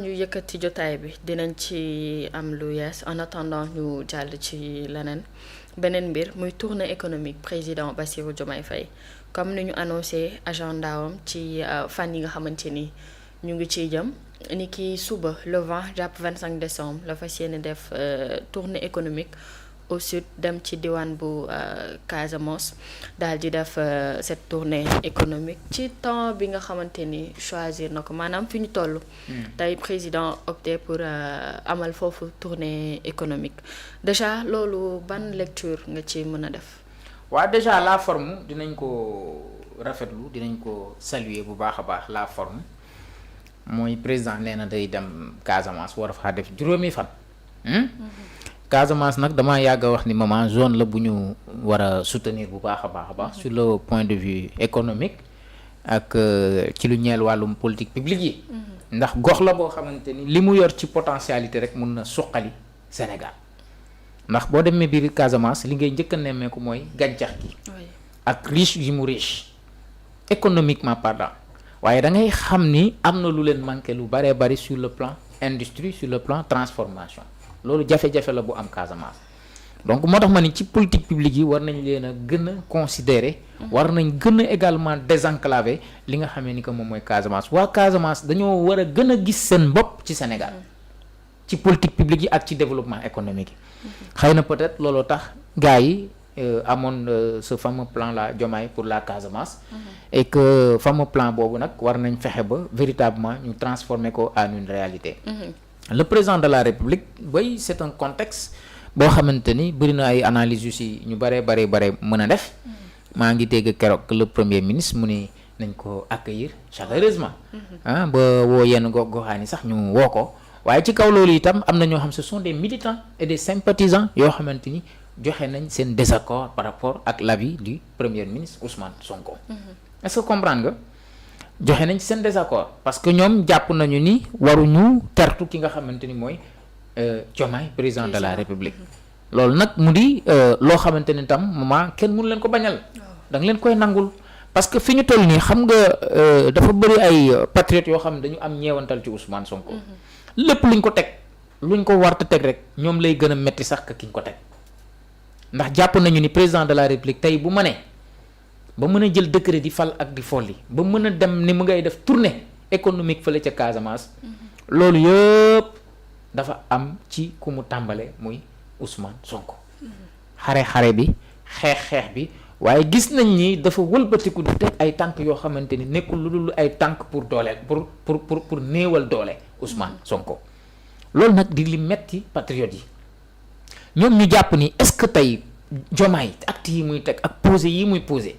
ñu yëkkati jotaay bi dinañ ci am lu yees en attendant ñu jàll ci leneen beneen mbir muy tournée économique président Bassirou Diomaye Faye comme ni ñu annoncé agenda wam ci fan yi nga xamante ni ñu ngi ciy jëm ni ki suba le 20 jàpp 25 décembre la fas yéene def tournée économique au sud dem ci diwaan bu Casamance daal di def cette tournée économique ci temps bi nga xamante ni choisir na ko maanaam fi ñu toll. tey président opté pour amal foofu tournée économique déjà loolu ban lecture nga ci mën a def. waaw déjà la forme dinañ ko rafetlu dinañ ko saluer bu baax a baax la forme mooy président nee na day dem Casamance war a faa def juróomi fan. Casamance nag damaa yàgg a wax ni maman zone la bu ñu war a soutenir bu baax a baax sur le point de vue économique ak ci lu ñeel wàllum politique publique yi. ndax gox la boo xamante ni li mu yor ci potentialité rek mun na suqali Sénégal ndax boo demee biir Casamance li ngay njëkk a nemmeeku mooy gàncax gi. ak riche yi mu riche économiquement parlant waaye da ngay xam ni am na lu leen manqué lu baree bari sur le plan industrie sur le plan transformation. loolu jafe-jafe la bu am Casamance donc moo tax ma ni ci politique publique yi war nañ leen a gën a considérer war nañ gën a également désenclaver li nga xamee ni que moom mooy Casamance waa Casamance dañoo war a gën a gis seen bopp ci Sénégal ci politique publique yi ak ci développement économique yi xëy na peut-être looloo tax gars yi amoon ce fameux plan là Diomaye pour la Casamance et que fameux plan boobu nag war nañ fexe ba véritablement ñu transformer ko en une réalité. Le président de la République oui c'est un contexte boo xamante ni bëri na ay analyses yu si ñu bare mën a def maa ngi dégg keroog le premier ministre mu ni nañ ko accueillir chaleureusement ba woo yenn goxaan yi sax ñu woo ko waaye ci kaw loolu itam am na ñoo xam ce sont des militants et des sympathisants yoo xamante ni joxe nañ seen désaccord par rapport ak l'avis du premier ministre Ousmane Sonko. Est-ce que comprendre nga joxe nañ seen désaccord parce que ñoom jàpp nañu ni waruñu tertu ki nga xamante ni mooy Diomaye président de la République loolu nag mu di loo xamante ni tam moment kenn mënu leen ko bañal da nga leen koy nangul parce que fi ñu toll nii xam nga dafa bëri ay patriotes yoo xam ne dañu am ñeewantal ci Ousmane Sonko lépp luñ ko teg luñ ko warta teg rek ñoom lay gën a metti sax ka kiñ ko teg ndax jàpp nañu ni président de la République tey bu ma ne ba mën a jël décret di fal ak di folli ba mën a dem ni mu ngay def tournée économique fële ca Casamance loolu yëpp dafa am ci ku mu tàmbale muy Ousmane Sonko xare bi xeex bi waaye gis nañ ni dafa wëlbatiku di teg ay tànk yoo xamante ni nekkul lu dul ay tànk pour dooleel pour néewal doole Ousmane Sonko loolu nag di li metti patriotes yi ñoom ñu jàpp ni est-ce que tey Diomaye acte yi muy teg ak posé yi muy posé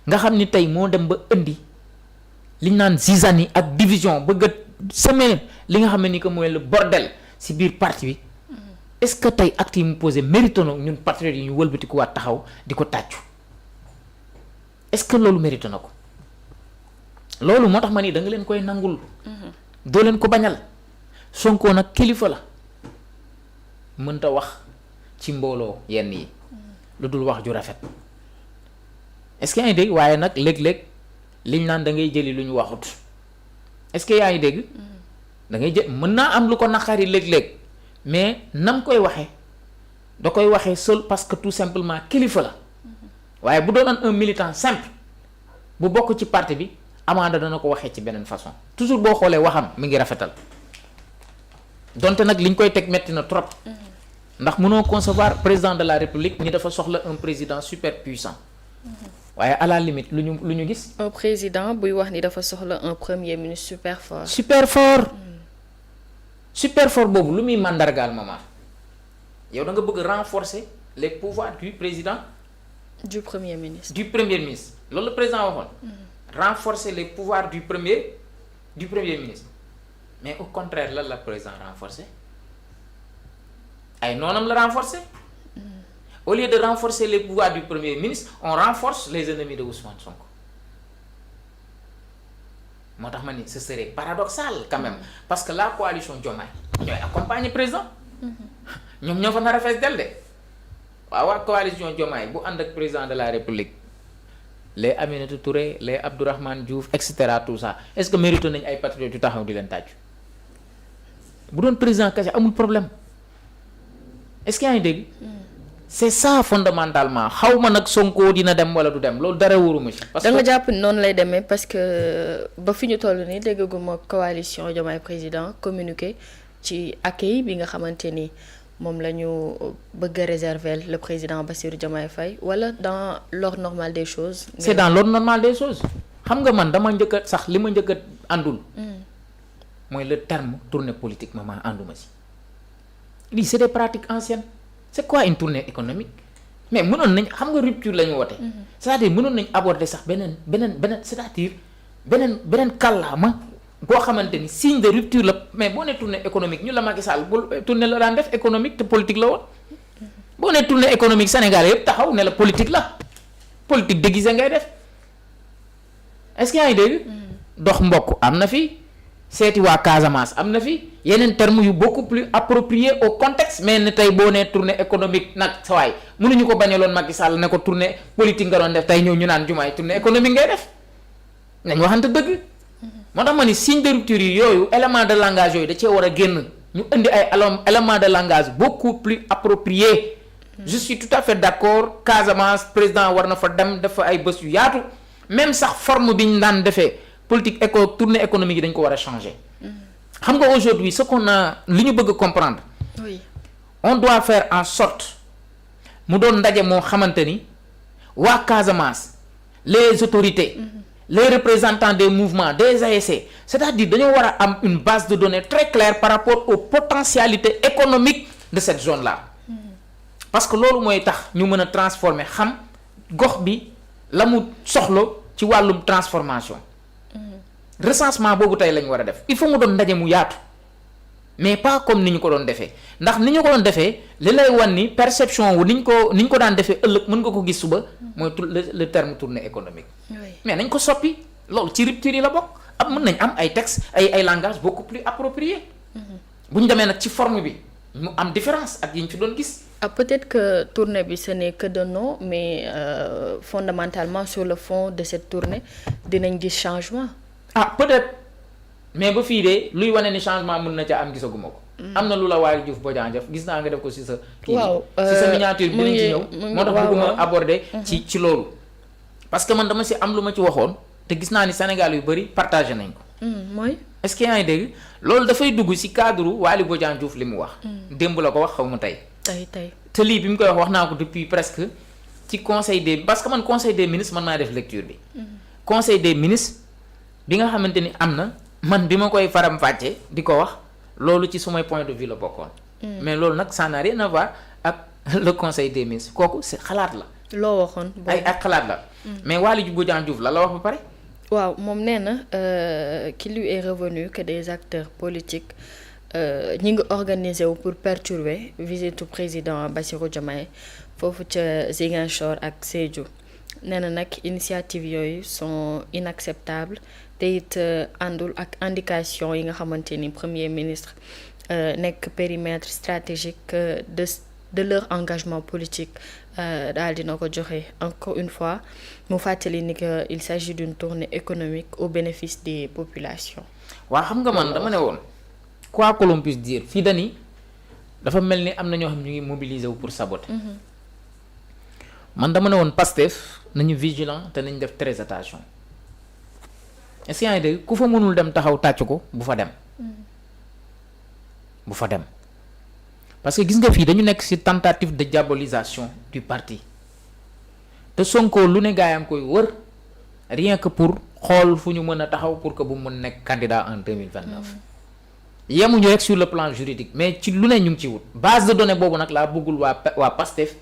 nga xam ni tey moo dem ba indi liñ naan zizanie ak division bëgg a semer li nga xam ne ni que mooy le bordel ci biir parti bi est-ce que tey acte yi mu posé mérite na ñun patriotes yi ñu wëlbati ko waat taxaw di ko tàccu est-ce que loolu mérite na ko loolu moo tax ma ni da nga leen koy nangul doo leen ko bañal Sonko nag kilifa la mënta wax ci mbooloo yenn yi lu dul wax ju rafet est-ce que yaa ngi dégg waaye nag léeg-léeg liñ naan da ngay jëli lu ñu waxut est-ce que yaa ngi dégg da ngay jël mën naa am lu ko naqari léeg-léeg mais nam koy waxee da koy waxee seul parce que tout simplement kilifa la waaye bu doonoon un militant simple bu bokk ci parti bi amaana dana ko waxee ci beneen façon toujours boo xoolee waxam mi ngi rafetal donte nag liñ koy teg metti na trop ndax mënoo concevoir président de la République ni dafa soxla un président super puissant waaye à la limite lu ñu gis. un président buy wax ni dafa soxla un premier ministre super fort boobu lu muy màndargaal maman yow da nga bëgg renforcer les pouvoirs du président. du premier ministre loolu la président waxoon. renforcer les pouvoirs du premier ministre mais au contraire lan la président renforcer ay noonam la renforcer. Au lieu de renforcer les pouvoirs du Premier ministre, on renforce les ennemis de Ousmane Sonko. moo tax ma ni ce serait paradoxal quand même parce que la coalition Diomaye ñooy accompagner président ñoom ñoo fa nar a fees del de waa coalition Diomaye bu ànd ak président de la République les Aminata Touré les Abdourahmane Diouf et cetera tout ça est-ce que mérite nañ ay patriotes yu taxaw di leen tàccu bu doon président kese amul problème est-ce que yaa ngi dégg. c'est ça fondamentalement xaw ma nag Sonko dina dem wala du dem loolu dara wóoruma ci. parce que da nga jàpp ni noonu lay demee parce que ba fi ñu toll nii déggaguma coalition Diomaye président communiqué ci accueil bi nga xamante ni moom la ñu bëgg a réserver le président Bassirou Diomaye Faye wala dans l'ordre normal des choses. c'est dans l'ordre normal des choses xam nga man dama njëkk a sax li ma njëkk a àndul. mooy le terme tournée politique ma ànduma ci. lii c'est des pratiques anciennes. c'est quoi une tournée économique mais mënoon nañ xam nga rupture la ñu woote. c'est-à-dire mënoon nañ aborder sax beneen c'est-à-dire beneen kàllaama boo xamante ni signe de rupture la mais boo ne tournée économique ñu la Macky Sall bu tournée la daan def économique te politique la woon boo ne tournée économique Sénégal yëpp taxaw ne la politique la politique déguisée ngay def est-ce que yaa ngi dégg. dox mbokk am na fi seeti waa Casamance am na fi. yeneen termes yu beaucoup plus appropriés au contexte mais ne tey boo nee tournée économique nag sa waay mënuñu ko bañaloon Macky Sall ne ko tournée politique nga doon def tey ñëw ñu naan Diomaye tournée économique ngay def nañ waxante dëgg. moo tax ma ni signe de rupture yi yooyu élément de langage yooyu da cee war a génn ñu indi ay élément de langage beaucoup plus approprié. je suis tout à fait d'accord Casamance président war na fa dem dafa ay bés yu yaatu même sax forme bi ñu daan defee politique tournée économique yi dañ ko war a changer. xam nga aujourd'hui ce qu'on a li ñu bëgg comprendre. oui on doit faire en sorte mu doon ndaje moo xamante ni waa Casamance les autorités. les représentants des mouvements des ASC c'est-à-dire dañoo war a am une base de données très claire par rapport aux potentialités économiques de cette zone-là. parce que loolu mooy tax ñu mën a transformer xam gox bi la mu soxla ci wàllum transformation. recensement boobu tey lañ war a def il faut mu doon ndaje mu yaatu mais pas comme ni ñu ko doon defee ndax ni ñu ko doon defee li lay wan ni perception wu ni ñu ko daan defee ëllëg mën nga ko gis suba mooy le terme tournée économique. mais nañ ko soppi loolu ci rupture yi la bokk am mën nañ am ay textes ay langage beaucoup plus approprié. bu ñu demee nag ci forme bi mu am différence ak yi ñu fi doon gis. peut-être que tournée bi ce n'est que de nom mais fondamentalement sur le fond de cette tournée dinañ gis changement. peut-être mais ba fii de luy wane ni changement mën na ca am gisaguma ko. am na lu la Waly Diouf Bodian def gis naa nga def ko ci sa. waaw ci sa miniature bi dinañ ci ñëw. moo tax bëgguma aborder. ci loolu. parce que man dama ci am lu ma ci waxoon te gis naa ni Sénégal yu bari partagé nañ ko. mooy. est-ce que yaa ngi dégg loolu dafay dugg ci cadre Waly Bodian Diouf li mu wax. démb la ko wax xaw ma tey. tey te lii bi mu koy wax naa ko depuis presque ci conseil des parce que man conseil des ministres man maa def lecture bi. conseil des ministres. bi nga xamante ni am na man bi ma koy faram fàcce di ko wax loolu ci sumay point de vue la bokkoon. mais loolu nag ça n'a rien à voir ak le conseil des ministres kooku c'est xalaat la. loo waxoon ak xalaat la. mais Waly Bodian Diouf la wax ba pare. waaw moom nee na qu'il lui est revenu que des acteurs politiques ñi ngi organisé wu pour perturber visite président Bassirou Diomaye foofu ca Ziguinchor ak Sédhiou nee na nag initiative yooyu sont inacceptables. te it àndul ak indication yi nga xamante ni premier ministre nekk périmètre stratégique de leur engagement politique daal dina ko joxe encore une fois mu fàttali ni que il s'agit d'une tournée économique au bénéfice des populations. waaw xam nga man dama ne woon quoi que l'on puisse dire fii dani dafa mel ni am na ñoo xam ñu ngi mobiliser wu pour saboter. man dama ne woon Pastef nañu vigilant te nañ def très attention. est-ce que yaa ngi dégg ku fa mënul dem taxaw tàcc ko bu fa dem. bu fa dem parce que gis nga fii dañu nekk ci tentative de diabolisation du parti te Sonko lu ne gaa yaa ngi koy wër rien que pour xool fu ñu mën a taxaw pour que bu mu mën nekk candidat en 2029. yemuñu rek sur le plan juridique mais ci lu ne ñu ngi ci wut base de données boobu nag laa bëggul waa Pastef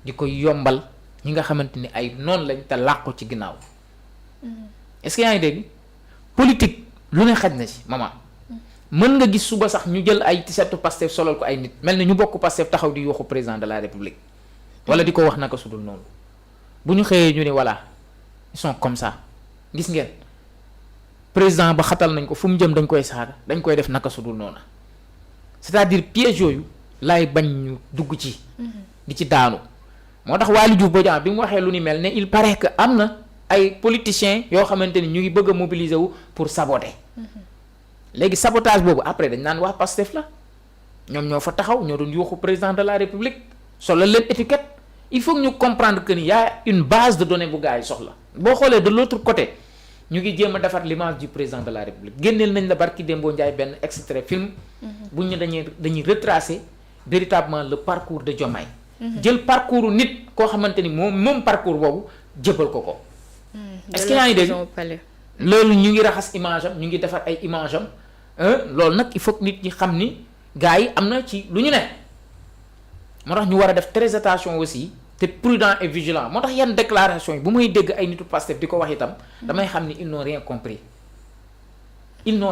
di koy yombal ñi nga xamante ni ay noon lañ te làqu ci ginnaaw. est-ce que yaa ngi dégg politique lu ne xaj na ci maman mën nga gis suba sax ñu jël ay t-shirt Pastef solal ko ay nit mel ni ñu bokk Pastef taxaw di waxu président de la République wala di ko wax naka sudul noonu bu ñu xëyee ñu ne voilà ils sont comme ça gis ngeen président ba xatal nañ ko fu mu jëm dañ koy saaga dañ koy def naka sudul noonu c'est-à-dire piège yooyu laay bañ ñu dugg ci. di ci daanu moo tax Waly Diouf Bodian bi mu waxee lu ni mel ne il paraît que am na. ay politiciens yoo xamante ni ñu ngi bëgg a mobiliser wu pour saboter léegi sabotage boobu après dañ naan waa Pastef la ñoom ñoo fa taxaw ñoo doon yuuxu président de la république solo leen étiquette il faut que ñu comprendre que ni y a une base de données bu gars yi soxla boo xoolee de l'autre côté ñu ngi jéem a defar l'image du président de la république génneel nañ la barki Dembo Ndiaye benn extrait film buñ ne dañuy retracer véritablement le parcours de Diomaye jël parcours nit koo xamante ni moom parcours boobu jëbal ko est-ce que yaa ngi dégg loolu ñu ngi raxas image am ñu ngi defar ay image am loolu nag il faut que nit ñi xam ni gars yi am na ci lu ñu ne moo tax ñu war a def très attention aussi te prudent et vigilant moo tax yenn déclaration yi bu may dégg ay nitu Pastef di ko wax itam damay xam ni ils n'ont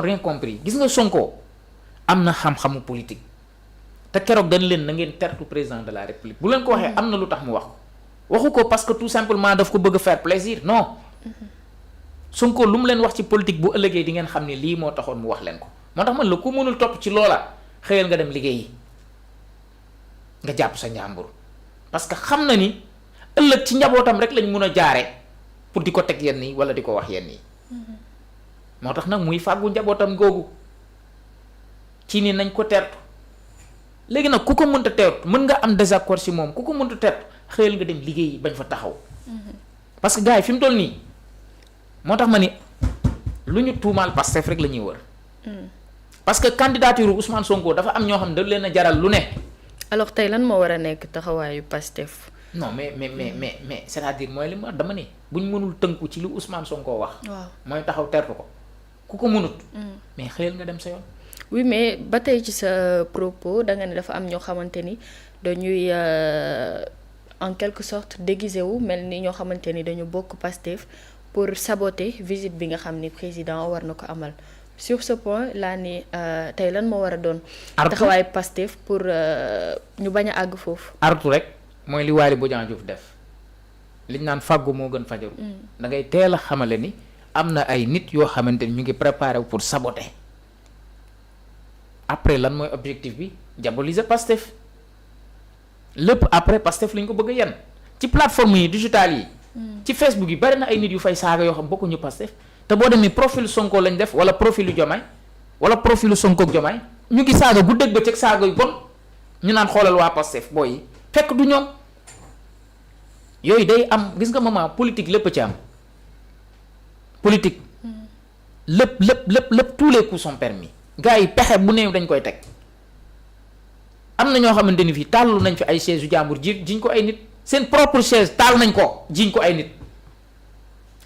rien compris gis nga Sonko am na xam-xamu politique te keroog dañ leen na ngeen tertu président de la république bu leen ko waxee am na lu tax mu wax waxu ko parce que tout simplement daf ko bëgg a faire plaisir non Sonko lu mu leen wax ci politique bu ëllëgee di ngeen xam ne lii moo taxoon mu wax leen ko moo tax man la ku mënul topp ci loola xëyal nga dem liggéeyi nga jàpp sa njàmbur parce que xam na ni ëllëg ci njabootam rek lañ mun a jaare pour di ko teg yenn yi wala di ko wax yenn yi moo tax nag muy fàggu njabootam googu ci ni nañ ko tertu léegi nag ku ko mënta tertu mën nga am désaccord ci moom ku ko mënta tertu xëyal nga dem liggéeyi bañ fa taxaw parce que gars yi fi mu toll nii moo tax ma ni lu ñu tuumaal Pastef rek la ñuy wër parce que candidature Ousmane Sonko dafa am ñoo xam ne da leen a jaral lu ne. alors tey lan moo war a nekk taxawaayu Pastef. non mais c'est-à-dire mooy li ma dama ne bu ñu mënul tënku ci li Ousmane Sonko wax. waaw mooy taxaw tertu ko ku ko mënut. mais xëyal nga dem sa yoon. oui mais ba tey ci sa propos da nga ne dafa am ñoo xamante ni dañuy en quelque sorte déguisé wu mel ni ñoo xamante ni dañu bokk Pastef pour saboter visite bi nga xam ni président war na ko amal. sur ce point laa ni tey lan moo war a doon. taxawaayu Pastef pour ñu bañ a àgg foofu. artu rek mooy li Waly Bodian Diouf def liñ naan fàggu moo gën fajaru. da ngay teel a xamale ni am na ay nit yoo xamante ni ñu ngi préparé pour saboter après lan mooy objectif bi diaboliser Pastef lépp après Pastef lañ ko bëgg a yenn ci plateforme yi digitales yi. ci Facebook yi bari na ay nit yu fay saaga yoo xam bokkuñu Pastef. te boo demee profil Sonko lañ def wala profilu Diomaye wala profilu Sonko ak Diomaye ñu ngi saaga guddeeg bëccëg saaga yu bon ñu naan xoolal waa Pastef booy yi fekk du ñoom yooyu day am gis nga moment politique lépp ci am politique lépp tous les coups sont permis gars yi pexe bu néew dañ koy teg am na ñoo xamante ni fii tàllu nañ fi ay chaise yu jàmbur jiñ ko ay nit seen propre chaise taal nañ ko jiñ ko ay nit.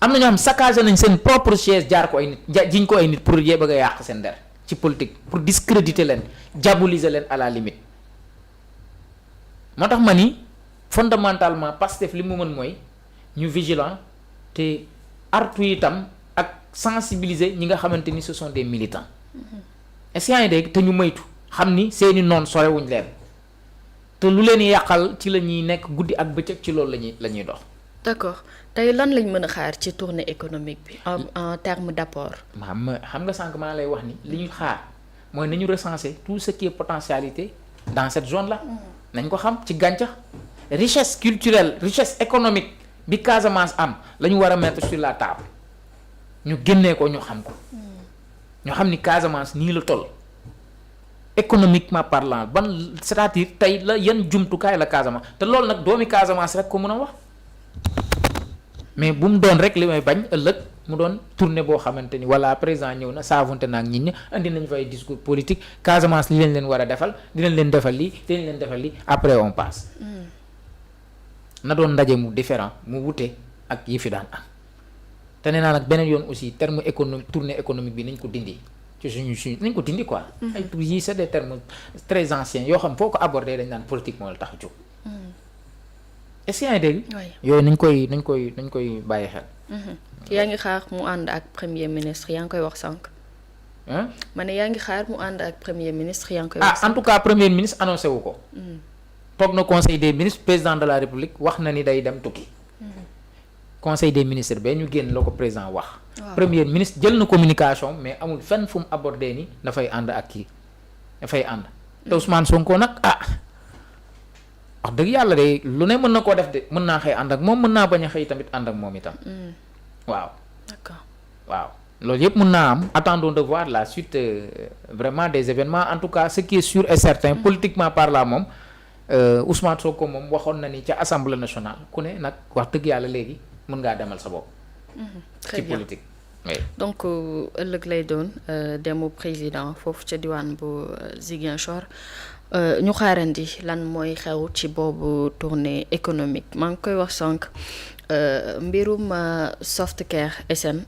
am na ñoo xam saccagé nañ seen propre chaise jaar ko ay nit jiñ ko ay nit pour bëgg a yàq seen der ci politique pour discréditer leen diaboliser leen à la limite moo tax ma ni fondamentalement Pastef li mu mën mooy ñu vigilant te artu itam ak sensibiliser ñi nga xamante ni ce sont des militants est-ce que dégg te ñu moytu xam ni seeni noon sorewuñ leen te lu leen yàqal ci la ñuy nekk guddi ak bëccëg ci loolu la ñuy dox. d'accord tey lan lañ mën a xaar ci tournée économique bi en termes d'apport. xam nga sànq maa lay wax ni li ñu xaar mooy nañu recenser tout ce qui est potentialité dans cette zone là. nañ ko xam ci gàncax richesse culturelle richesse économique bi Casamance am la ñu war a mettre sur la table ñu génnee ko ñu xam ko ñu xam ni Casamance nii la toll économiquement parlant ban c'est-à-dire tey la yan jumtukaay la Casamance te loolu nag doomi Casamance rek ko mën a wax. mais bu mu doon rek li may bañ ëllëg mu doon tournée boo xamante ni wala président ñëw na saavonte na ak nit ñi andi nañ fay discours politique Casamance li leen war a defal dinañ leen defal lii dinañ leen defal lii après on passe. na doon ndaje mu différent mu wute ak yi fi daan am te nee naa nag beneen yoon aussi terme économique tournée économique bi nañ ko dindi ci suñu nañ ko dindi quoi. ay tur yii c'est des termes très anciens yoo xam foo ko aborder dañ naan politique moo la tax a jóg. est-ce que yaa ngi dégg. yooyu nañ koy bàyyi xel. yaa ngi xaar mu ànd ak premier ministre yaa ngi koy wax sànq. ma ne yaa ngi xaar mu ànd ak premier ministre yaa ngi koy wax sànq. en tout cas premier ministre annoncé wu ko. toog na conseil des ministres président de la république wax na ni day dem tukki. conseil des ministres ba ñu génn la ko président wax. premier ministre jël na communication mais amul fenn fu mu abordé ni dafay ànd ak kii dafay ànd. te Ousmane Sonko nag wax dëgg yàlla de lu ne mën na koo def de mën naa xëy ànd ak moom mën naa bañ a xëy tamit ànd ak moom itam. waaw. d'accord waaw loolu yëpp mën naa am attendons de voir la suite vraiment des événements en tout cas ce qui est sûr et certain politiquement parlant moom Ousmane Sonko moom waxoon na ni ca assemblée nationale ku ne nag wax dëgg yàlla léegi mën ngaa demal sa bopp. très ci bien politique. oui. donc ëllëg lay doon demu président foofu ca diwaan bu Ziguinchor ñu xaarandi lan mooy xew ci boobu tournée économique maa ngi koy wax sànq mbirum Softcare SN